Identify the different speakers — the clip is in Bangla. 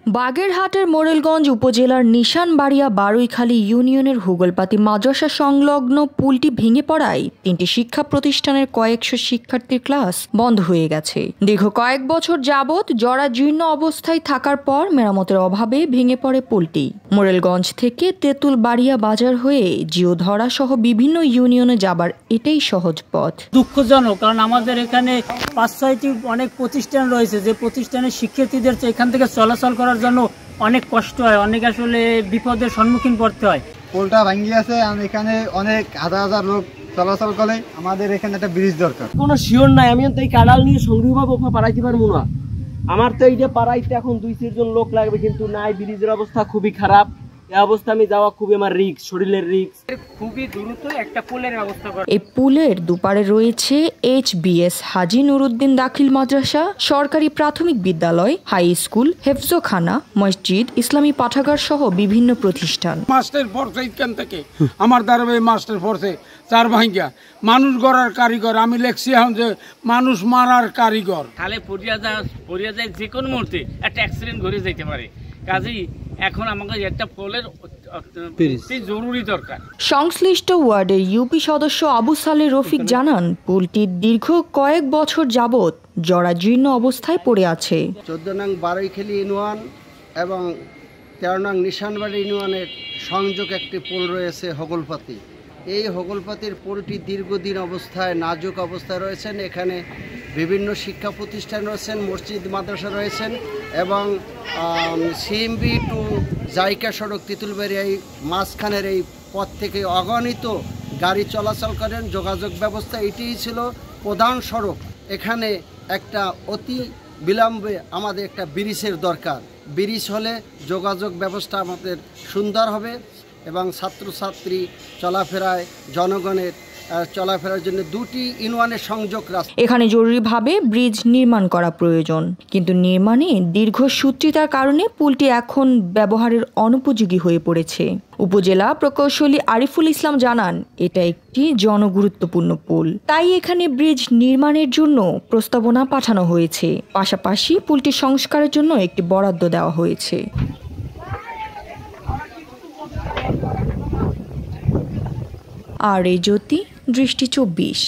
Speaker 1: বাগেরহাটের মোরেলগঞ্জ উপজেলার নিশানবাড়িয়া বারুইখালী ইউনিয়নের হুগলপাতি মাদ্রাসা সংলগ্ন পুলটি ভেঙে পড়ায় ৩টি শিক্ষা প্রতিষ্ঠানের কয়েকশো শিক্ষার্থীর ক্লাস বন্ধ হয়ে গেছে। দীর্ঘ কয়েক বছর যাবৎ জরাজীর্ণ অবস্থায় থাকার পর মেরামতের অভাবে ভেঙে পড়ে পুলটি। মোরেলগঞ্জ থেকে তেঁতুলবাড়িয়া বাজার হয়ে জিওধরা সহ বিভিন্ন ইউনিয়নে যাবার এটাই সহজ পথ।
Speaker 2: দুঃখজনক, কারণ আমাদের এখানে ৫-৬টি অনেক প্রতিষ্ঠান রয়েছে, যে প্রতিষ্ঠানের শিক্ষার্থীদের এখান থেকে চলাচল করার জন্য অনেক কষ্ট হয়, অনেক আসলে বিপদের সম্মুখীন পড়তে হয়।
Speaker 3: পোলটা ভাঙিয়ে আছে, এখানে অনেক হাজার হাজার লোক চলাচল করে। আমাদের এখানে একটা ব্রিজ দরকার।
Speaker 4: কোনো শিওর নাই, আমি তো এই কাঁড়াল নিয়ে সংগ্রহভাবে ওখানে পারাইতে পারবো না। আমার তো এইটা পারাইতে এখন ২-৩ জন লোক লাগবে, কিন্তু নাই, ব্রিজের অবস্থা খুবই খারাপ। এই অবস্থা আমি যাওয়া খুবই আমার রিস্ক, শরীরের রিস্ক।
Speaker 2: খুবই দ্রুত একটা পুলের ব্যবস্থা করা।
Speaker 1: এই পুলের দুপারে রয়েছে HBS হাজী নুরুদ্দিন দাখিল মাদ্রাসা, সরকারি প্রাথমিক বিদ্যালয়, হাই স্কুল, হেফজোখানা, মসজিদ, ইসলামী পাঠাগার সহ বিভিন্ন প্রতিষ্ঠান।
Speaker 5: মাস্টার ফোর্স এইখান থেকে আমার দাঁড়াবে মাস্টার ফোর্সে ৪ ভাঙ্গা মানুষ গড়ার কারিগর। আমি লেখছি এখন যে মানুষ মারার কারিগর।
Speaker 2: তাহলে পড়িয়া যায় যে কোনো মুহূর্তে একটা অ্যাক্সিডেন্ট ঘটে যেতে পারে। কাজেই এখন আমাকে একটা পোলের জরুরি দরকার।
Speaker 1: সংশ্লিষ্ট ওয়ার্ডের ইউপি সদস্য আবু সালে রফিক জানান, পুলটি দীর্ঘ কয়েক বছর যাবৎ জরাজীর্ণ অবস্থায় পড়ে আছে।
Speaker 6: ১৪ নং বারুইখালী ইউনিয়ন এবং ১৩ নং নিশানবাড়ি ইউনিয়নের সংযোগ একটি পোল রয়েছে হগলপাতি। এই হগলপাতির পোলটি দীর্ঘদিন অবস্থায় নাজুক অবস্থায় রয়েছেন। এখানে বিভিন্ন শিক্ষা প্রতিষ্ঠান রয়েছেন, মসজিদ মাদ্রাসা রয়েছেন এবং CMB টু জাইকা সড়ক তেঁতুলবাড়িয়া এই মাঝখানের এই পথ থেকে অগণিত গাড়ি চলাচল করেন। যোগাযোগ ব্যবস্থা এটিই ছিল প্রধান সড়ক। এখানে একটা অতি বিলম্বে আমাদের একটা ব্রিজের দরকার। ব্রিজ হলে যোগাযোগ ব্যবস্থা আমাদের সুন্দর হবে এবং ছাত্রছাত্রী চলাফেরায়, জনগণের চলাফেরার জন্য দুটি ইউনিয়নের সংযোগ রাস্তা।
Speaker 1: এখানে জরুরিভাবে ব্রিজ নির্মাণ করা প্রয়োজন, কিন্তু নির্মাণে দীর্ঘসূত্রিতার কারণে পুলটি এখন ব্যবহারের অনুপযোগী হয়ে পড়েছে। উপজেলা প্রকৌশলী আরিফুল ইসলাম জানান, এটা একটি জনগুরুত্বপূর্ণ পুল, তাই এখানে ব্রিজ নির্মাণের জন্য প্রস্তাবনা পাঠানো হয়েছে। পাশাপাশি পুলটি সংস্কারের জন্য একটি বরাদ্দ দেওয়া হয়েছে। আর এই জ্যোতি, দৃষ্টি ২৪।